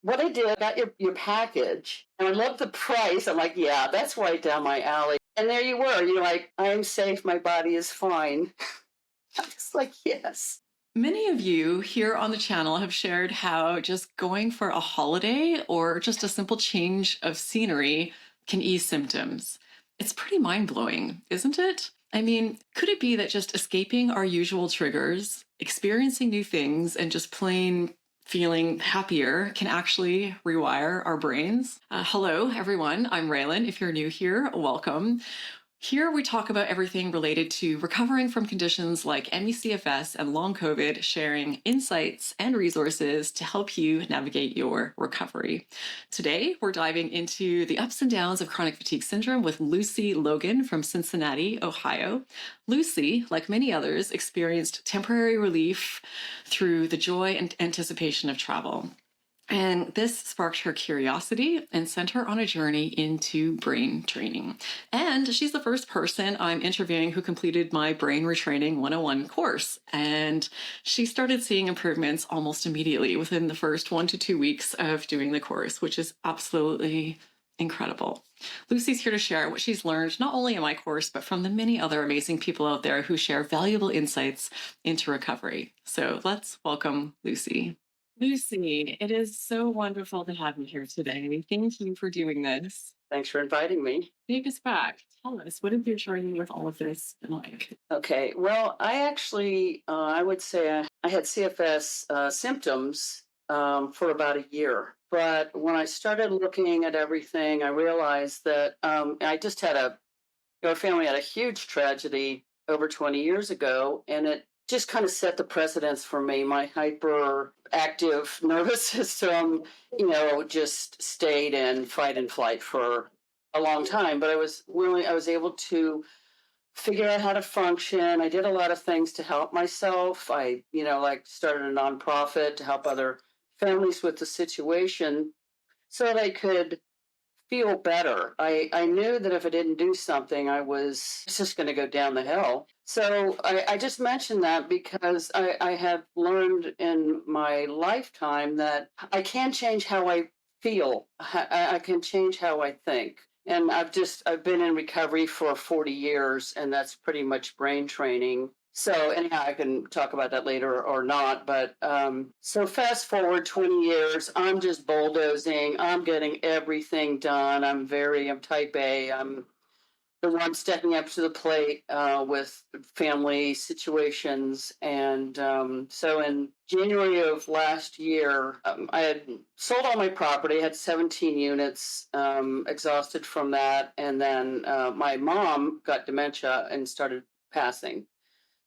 what I did, I got your package, and I love the price. I'm like, yeah, that's right down my alley. And there you were. You're like, I'm safe. My body is fine. I'm just like, yes. Many of you here on the channel have shared how just going for a holiday or just a simple change of scenery can ease symptoms. It's pretty mind blowing, isn't it? I mean, could it be that just escaping our usual triggers, experiencing new things, and just plain feeling happier can actually rewire our brains? Hello, everyone. I'm Raelan. If you're new here, welcome. Here we talk about everything related to recovering from conditions like ME/CFS and long COVID, sharing insights and resources to help you navigate your recovery. Today, we're diving into the ups and downs of chronic fatigue syndrome with Lucy Logan from Cincinnati, Ohio. Lucy, like many others, experienced temporary relief through the joy and anticipation of travel. And this sparked her curiosity and sent her on a journey into brain training. And she's the first person I'm interviewing who completed my Brain Retraining 101 course. And she started seeing improvements almost immediately within the first 1 to 2 weeks of doing the course, which is absolutely incredible. Lucy's here to share what she's learned, not only in my course, but from the many other amazing people out there who share valuable insights into recovery. So let's welcome Lucy. Lucy, it is so wonderful to have you here today. Thank you for doing this. Thanks for inviting me. Take us back. Tell us, what have your journey with all of this been like? Okay. Well, I actually, I would say I had CFS symptoms for about a year. But when I started looking at everything, I realized that I just had our family had a huge tragedy over 20 years ago, and it just kind of set the precedence for me. My hyperactive nervous system, just stayed in fight and flight for a long time. But I was able to figure out how to function. I did a lot of things to help myself. I, started a nonprofit to help other families with the situation so they could feel better. I knew that if I didn't do something, I was just going to go down the hill. So I just mentioned that because I have learned in my lifetime that I can change how I feel. I can change how I think. And I've been in recovery for 40 years, and that's pretty much brain training. So anyhow, I can talk about that later or not. But so fast forward 20 years, I'm just bulldozing. I'm getting everything done. I'm type A. I'm the one stepping up to the plate with family situations. And so in January of last year, I had sold all my property, had 17 units, exhausted from that. And then my mom got dementia and started passing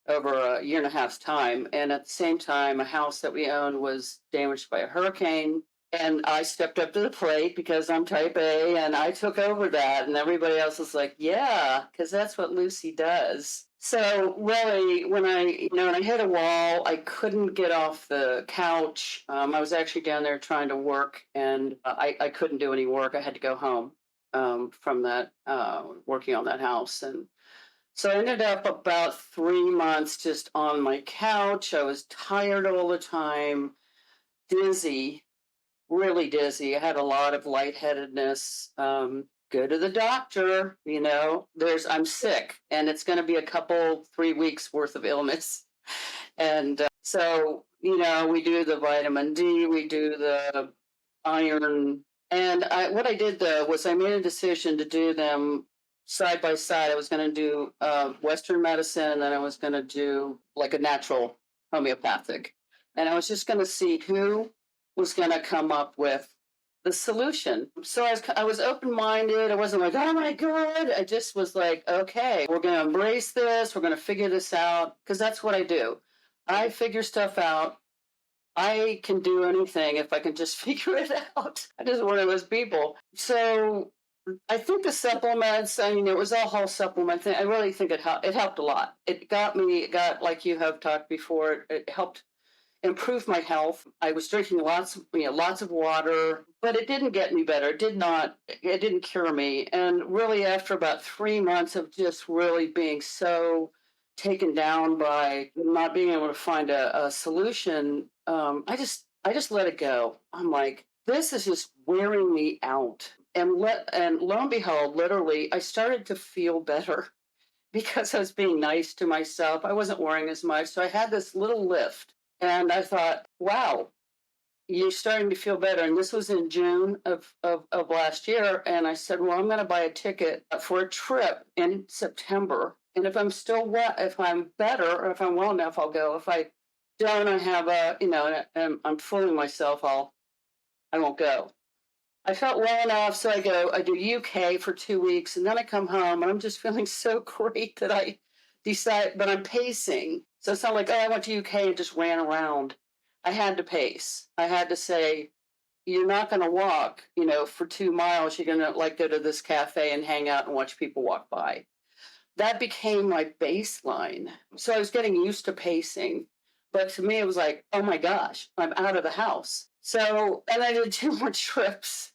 over a year and a half's time. And at the same time, a house that we owned was damaged by a hurricane. And I stepped up to the plate because I'm type A, and I took over that. And everybody else was like, yeah, because that's what Lucy does. So really, when I hit a wall, I couldn't get off the couch. I was actually down there trying to work, and I couldn't do any work. I had to go home from that, working on that house. And so I ended up about 3 months just on my couch. I was tired all the time, dizzy, really dizzy. I had a lot of lightheadedness. Go to the doctor, I'm sick, and it's going to be 3 weeks worth of illness. And so, we do the vitamin D, we do the iron. And what I did though was I made a decision to do them side by side. I was going to do Western medicine, and then I was going to do like a natural homeopathic. And I was just going to see who was going to come up with the solution. So I was open-minded. I wasn't like, oh my God. I just was like, okay, we're going to embrace this. We're going to figure this out, because that's what I do. I figure stuff out. I can do anything if I can just figure it out. I'm just one of those people. So I think the supplements, it was a whole supplement thing. I really think it helped a lot. It got, like you have talked before, it helped improve my health. I was drinking lots of water, but it didn't get me better. It didn't cure me. And really after about 3 months of just really being so taken down by not being able to find a solution, I just let it go. I'm like, this is just wearing me out. And lo and behold, literally, I started to feel better because I was being nice to myself. I wasn't worrying as much. So I had this little lift and I thought, wow, you're starting to feel better. And this was in June of last year. And I said, well, I'm going to buy a ticket for a trip in September. And if I'm still well, if I'm better, or if I'm well enough, I'll go. If I don't, I have a, and I'm fooling myself, I won't go. I felt well enough, so I go. I do UK for 2 weeks, and then I come home, and I'm just feeling so great that I decide. But I'm pacing, so it's not like, oh, I went to UK and just ran around. I had to pace. I had to say, you're not going to walk, for 2 miles. You're going to like go to this cafe and hang out and watch people walk by. That became my baseline. So I was getting used to pacing, but to me, it was like, oh my gosh, I'm out of the house. So, and I did 2 more trips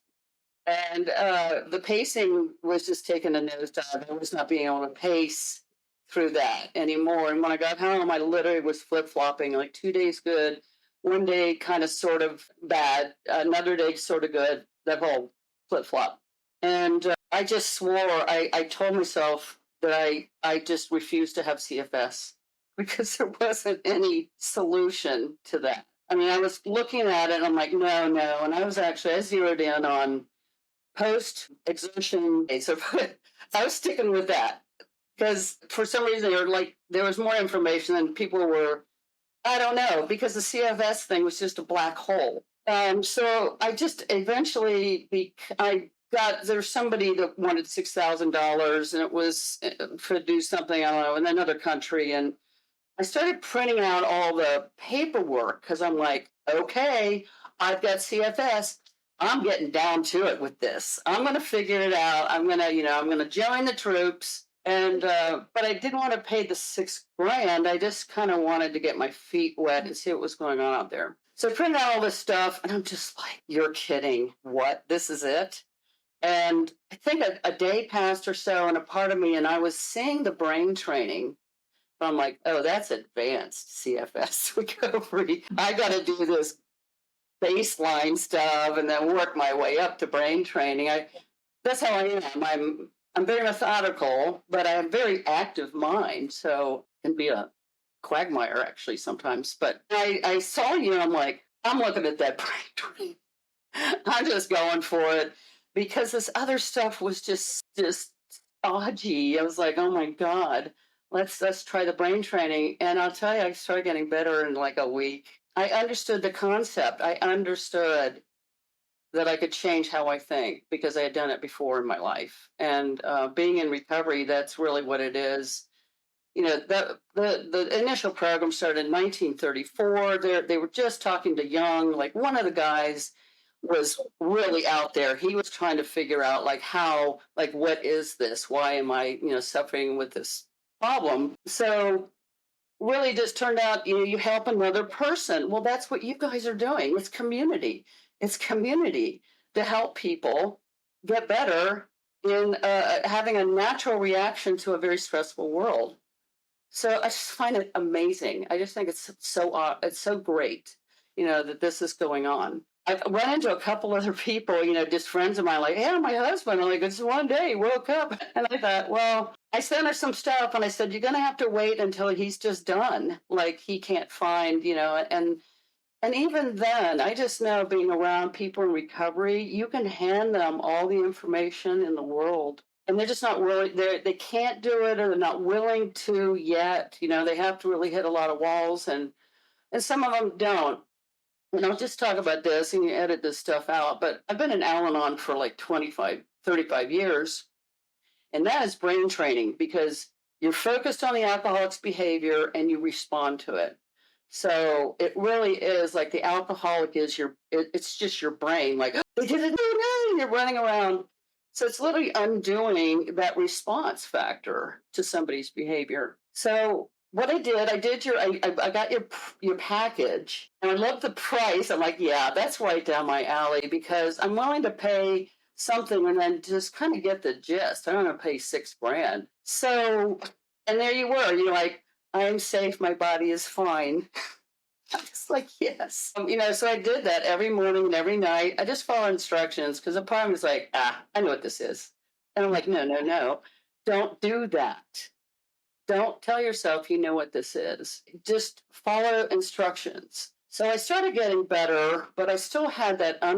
and the pacing was just taking a nosedive. I was not being able to pace through that anymore. And when I got home, I literally was flip flopping, like 2 days good, one day kind of sort of bad, another day sort of good, that whole flip flop. And I just swore, I told myself that I just refused to have CFS because there wasn't any solution to that. I mean, I was looking at it and I'm like, no, no. And I zeroed in on post exertion days. So I was sticking with that because for some reason there was more information than people were. I don't know, because the CFS thing was just a black hole. So I just eventually I got there's somebody that wanted $6,000 and it was to do something, I don't know, in another country. And I started printing out all the paperwork because I'm like, okay, I've got CFS. I'm getting down to it with this. I'm going to figure it out. I'm going to join the troops. And, but I didn't want to pay the $6,000. I just kind of wanted to get my feet wet and see what was going on out there. So I printed out all this stuff and I'm just like, you're kidding. What? This is it? And I think a day passed or so, and a part of me, and I was seeing the brain training. I'm like, oh, that's advanced CFS recovery. I got to do this baseline stuff and then work my way up to brain training. That's how I am. I'm very methodical, but I have a very active mind, so it can be a quagmire actually sometimes. But I saw you, and I'm like, I'm looking at that brain training. I'm just going for it because this other stuff was just stodgy. I was like, oh my god, let's try the brain training. And I'll tell you, I started getting better in like a week. I understood the concept. I understood that I could change how I think because I had done it before in my life. And being in recovery, that's really what it is. The initial program started in 1934. They were just talking to young, like one of the guys was really out there. He was trying to figure out like how, like, what is this? Why am I, suffering with this problem? So really just turned out, you help another person. Well, that's what you guys are doing. It's community. It's community to help people get better in having a natural reaction to a very stressful world. So I just find it amazing. I just think it's so great, that this is going on. I've run into a couple other people, just friends of mine, like, yeah, my husband. I'm like, it's one day he woke up, and I thought, well, I sent her some stuff, and I said, you're gonna have to wait until he's just done. Like he can't find, and even then, I just know being around people in recovery, you can hand them all the information in the world. And they're just not willing, they can't do it or they're not willing to yet. They have to really hit a lot of walls and some of them don't. And I'll just talk about this and you edit this stuff out. But I've been in Al Anon for like 25, 35 years. And that is brain training because you're focused on the alcoholic's behavior and you respond to it. So it really is like the alcoholic is it's just your brain. Like, oh, they did it, oh, no, you're running around. So it's literally undoing that response factor to somebody's behavior. So what I got your package and I love the price. I'm like, yeah, that's right down my alley because I'm willing to pay something and then just kind of get the gist. I don't want to pay $6,000. So, and there you were. You're like, I'm safe. My body is fine. I'm just like, yes. So I did that every morning and every night. I just follow instructions because the part was like, I know what this is. And I'm like, no, no, no, don't do that. Don't tell yourself you know what this is. Just follow instructions. So I started getting better, but I still had that I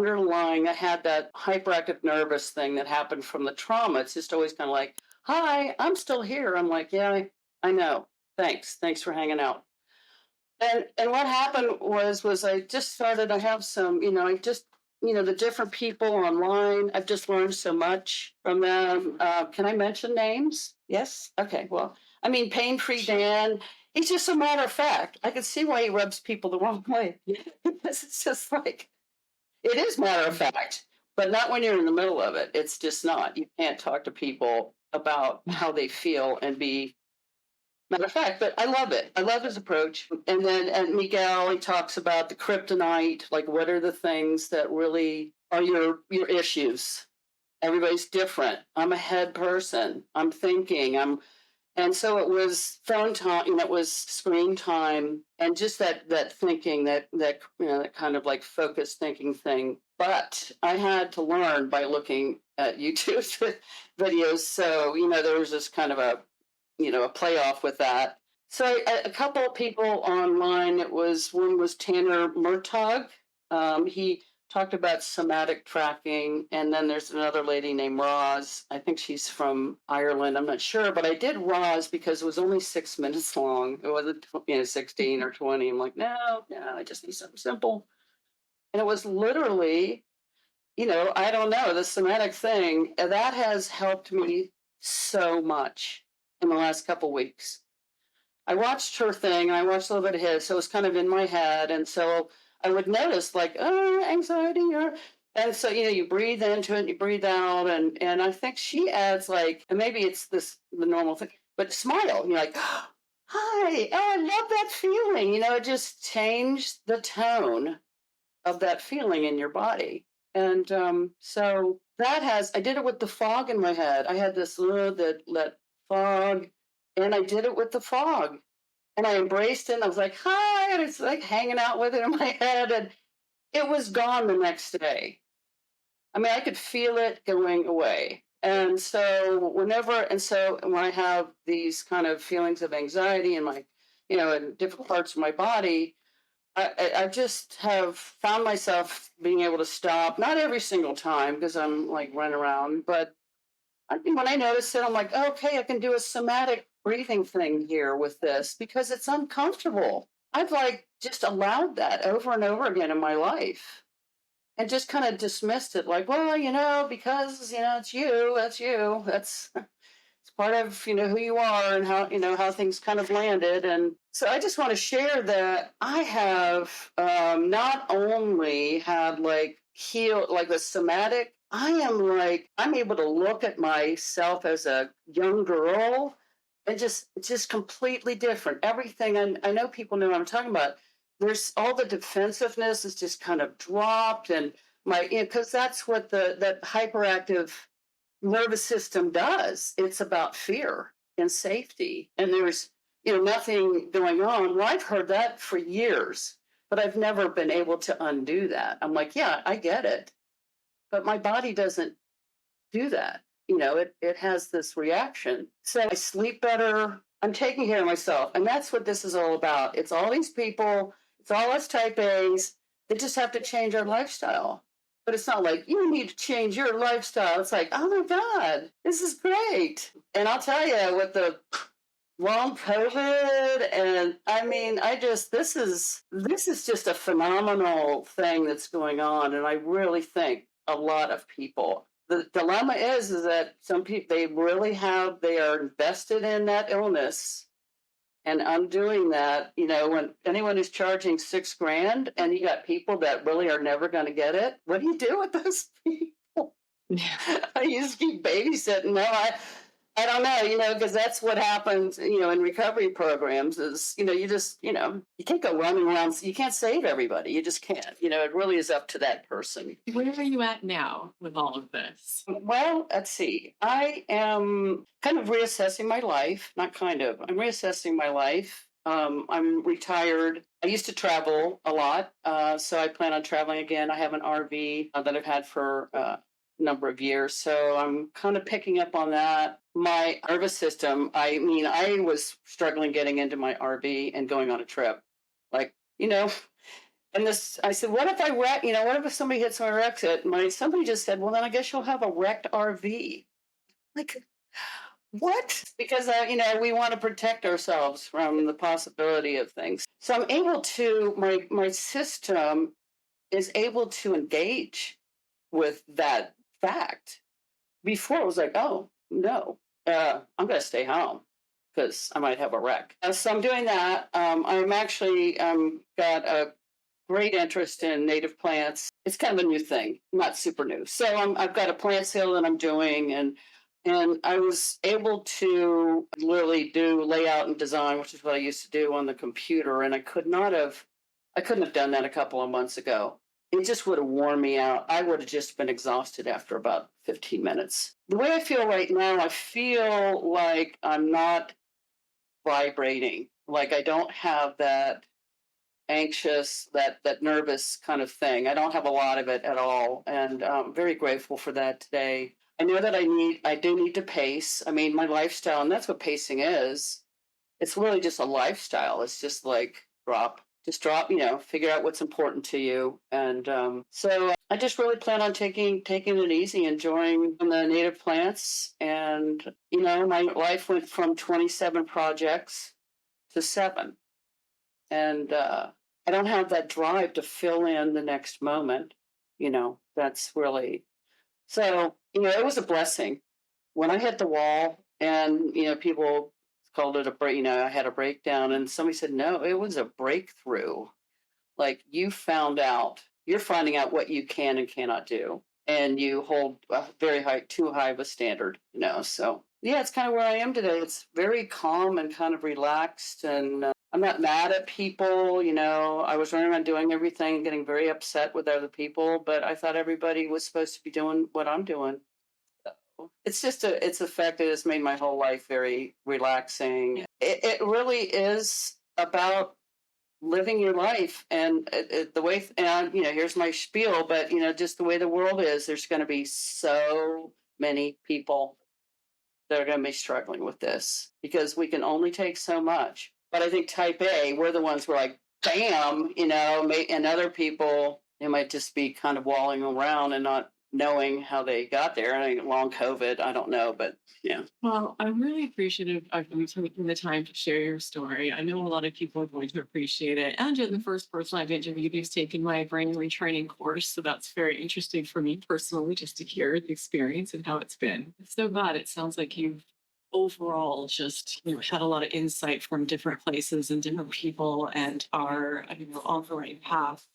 had that hyperactive nervous thing that happened from the trauma. It's just always kind of like, hi, I'm still here. I'm like, yeah, I know. Thanks. Thanks for hanging out. And what happened was I just started, I have some, the different people online. I've just learned so much from them. Can I mention names? Yes? Okay, well, I mean, Pain Free Dan, he's just a matter of fact. I can see why he rubs people the wrong way. Because it's just like, it is matter of fact, but not when you're in the middle of it. It's just not. You can't talk to people about how they feel and be matter of fact, but I love it. I love his approach. And then and Miguel, he talks about the kryptonite, like what are the things that really are your issues. Everybody's different. I'm a head person. I'm thinking. And so it was phone time, it was screen time, and just that thinking, that kind of like focused thinking thing. But I had to learn by looking at YouTube videos. So there was this kind of a playoff with that. So a couple of people online. One was Tanner Murtagh. He talked about somatic tracking, and then there's another lady named Roz. I think she's from Ireland. I'm not sure, but I did Roz because it was only 6 minutes long. It wasn't 16 or 20. I'm like, no, I just need something simple. And it was literally, I don't know, the somatic thing that has helped me so much in the last couple weeks. I watched her thing and I watched a little bit of his, so it was kind of in my head. And so I would notice like, oh, anxiety, and so you breathe into it, and you breathe out, and I think she adds like, and maybe it's the normal thing, but smile. You're like, hi, oh, I love that feeling. It just changed the tone of that feeling in your body. And so I did it with the fog in my head. I had this that fog, and I did it with the fog. And I embraced it. And I was like, hi. And it's like hanging out with it in my head. And it was gone the next day. I mean, I could feel it going away. And so when I have these kind of feelings of anxiety in in different parts of my body, I just have found myself being able to stop, not every single time because I'm like running around, but when I notice it, I'm like, okay, I can do a somatic breathing thing here with this because it's uncomfortable. I've like just allowed that over and over again in my life and just kind of dismissed it like, well, because, it's you, that's it's part of, who you are and how things kind of landed. And so I just want to share that I have not only had like healed, like the somatic, I'm able to look at myself as a young girl and just completely different. Everything I know people know what I'm talking about. There's all the defensiveness is just kind of dropped, and because that's what that hyperactive nervous system does. It's about fear and safety, and there's nothing going on. Well, I've heard that for years, but I've never been able to undo that. I'm like, yeah, I get it, but my body doesn't do that. It has this reaction. So I sleep better. I'm taking care of myself. And that's what this is all about. It's all these people, it's all us type A's that just have to change our lifestyle. But it's not like you need to change your lifestyle. It's like, oh my God, this is great. And I'll tell you, with the long COVID, and I mean, this is just a phenomenal thing that's going on. And I really think a lot of people, the dilemma is that some people, they are invested in that illness and undoing that. When anyone is charging $6,000 and you got people that really are never going to get it, what do you do with those people? You just keep babysitting. No, I don't know, because that's what happens, in recovery programs is, you can't go running around. You can't save everybody. You just can't. It really is up to that person. Where are you at now with all of this? Well, let's see. I am kind of reassessing my life. Not kind of. I'm reassessing my life. I'm retired. I used to travel a lot, so I plan on traveling again. I have an RV that I've had for a number of years, so I'm kind of picking up on that. My nervous system, I mean, I was struggling getting into my RV and going on a trip. Like, and this, I said, what if I wreck, what if somebody hits my wrecks it? Somebody just said, well, then I guess you'll have a wrecked RV. Like, what? Because we want to protect ourselves from the possibility of things. So I'm able to my system is able to engage with that fact. Before it was like, oh no, I'm going to stay home because I might have a wreck. So I'm doing that. I'm actually got a great interest in native plants. It's kind of a new thing, not super new. So I've got a plant sale that I'm doing, and I was able to literally do layout and design, which is what I used to do on the computer, and I couldn't have done that a couple of months ago. It just would have worn me out. I would have just been exhausted after about 15 minutes. The way I feel right now, I feel like I'm not vibrating. Like I don't have that anxious, that nervous kind of thing. I don't have a lot of it at all, and I'm very grateful for that today. I know that I do need to pace. I mean, my lifestyle, and that's what pacing is. It's really just a lifestyle. It's just like just drop, figure out what's important to you. And so I just really plan on taking it easy, enjoying the native plants. And, my life went from 27 projects to 7. And I don't have that drive to fill in the next moment. That's really so. It was a blessing when I hit the wall, and people called it a break. I had a breakdown, and somebody said no, it was a breakthrough. Like you're finding out what you can and cannot do, and you hold a very too high of a standard. So yeah, it's kind of where I am today. It's very calm and kind of relaxed, and I'm not mad at people. I was running around doing everything, getting very upset with other people, but I thought everybody was supposed to be doing what I'm doing. It's a fact that has made my whole life very relaxing. It really is about living your life, and the way, and here's my spiel, but just the way the world is, there's going to be so many people that are going to be struggling with this because we can only take so much. But I think type A, we're the ones who are like, bam, and other people, they might just be kind of walling around and not knowing how they got there. And long COVID, I don't know, but yeah. Well, I'm really appreciative of you taking the time to share your story. I know a lot of people are going to appreciate it. And you're the first person I've interviewed who's taken my brain retraining course. So that's very interesting for me personally, just to hear the experience and how it's been. I'm so glad it sounds like you've overall just had a lot of insight from different places and different people and are on the right path,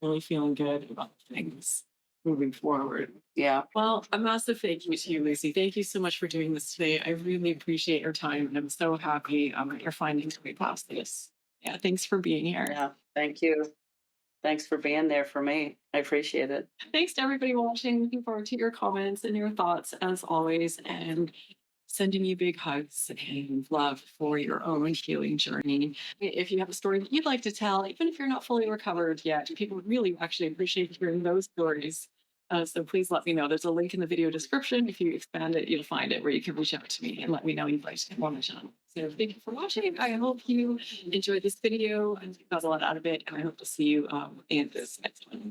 really feeling good about things moving forward. Yeah. Well, a massive thank you to you, Lucy. Thank you so much for doing this today. I really appreciate your time, and I'm so happy that you're finding your way past this. Yeah, thanks for being here. Yeah. Thank you. Thanks for being there for me. I appreciate it. Thanks to everybody watching. Looking forward to your comments and your thoughts as always, and sending you big hugs and love for your own healing journey. If you have a story that you'd like to tell, even if you're not fully recovered yet, people really actually appreciate hearing those stories. So please let me know. There's a link in the video description. If you expand it, you'll find it where you can reach out to me and let me know you'd like to come on the channel. So thank you for watching. I hope you enjoyed this video and got a lot out of it. And I hope to see you in this next one.